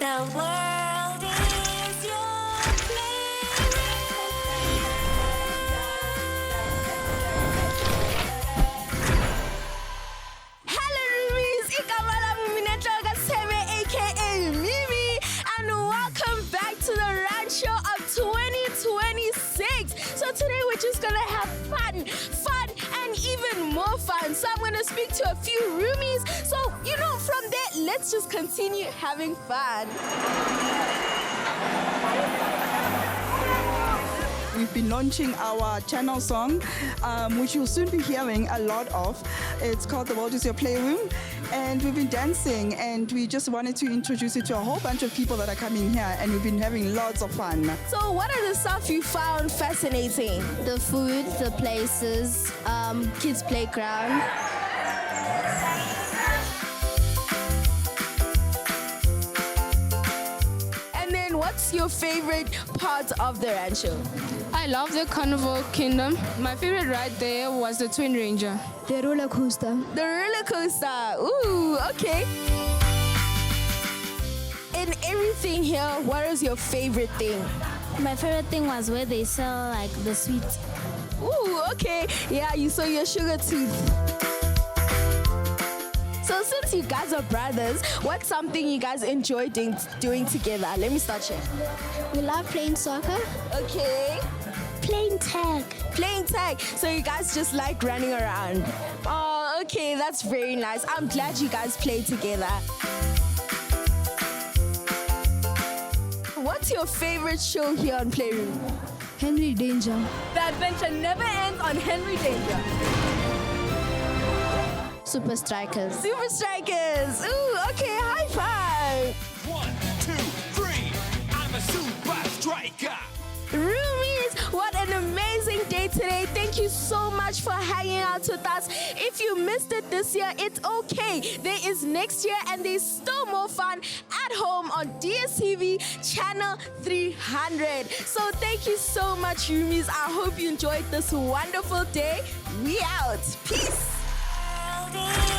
The world is your Hello, Rumies. Igama lami mina Joga Sebe, aka Mimi, and welcome back to the Run Show of 2026. So today we're just gonna have fun, and even more fun. So I'm gonna speak to a few roomies. So from there, let's just continue having fun. We've been launching our channel song, which you'll soon be hearing a lot of. It's called The World Is Your Playroom. And we've been dancing, and we just wanted to introduce it to a whole bunch of people that are coming here, and we've been having lots of fun. So what are the stuff you found fascinating? The food, the places, kids' playground. And then what's your favorite part of the rancho? I love the Carnival Kingdom. My favorite ride there was the Twin Ranger. The roller coaster. The roller coaster. Ooh, okay. In everything here, what is your favorite thing? My favorite thing was where they sell like the sweets. Ooh, okay. Yeah, you saw your sugar tooth. So since you guys are brothers, what's something you guys enjoy doing together? Let me start here. We love playing soccer. Okay. Playing tag. Playing tag. So you guys just like running around. Oh, okay. That's very nice. I'm glad you guys play together. What's your favorite show here on Playroom? Henry Danger. The adventure never ends on Henry Danger. Super Strikers. Super Strikers. Ooh, okay. High five. 1, 2, 3. I'm a super striker. Roomies, what an amazing day today. Thank you so much for hanging out with us. If you missed it this year, it's okay. There is next year, and there's still more fun at home on DStv channel 300. So thank you so much, roomies. I hope you enjoyed this wonderful day. We out. Peace. world.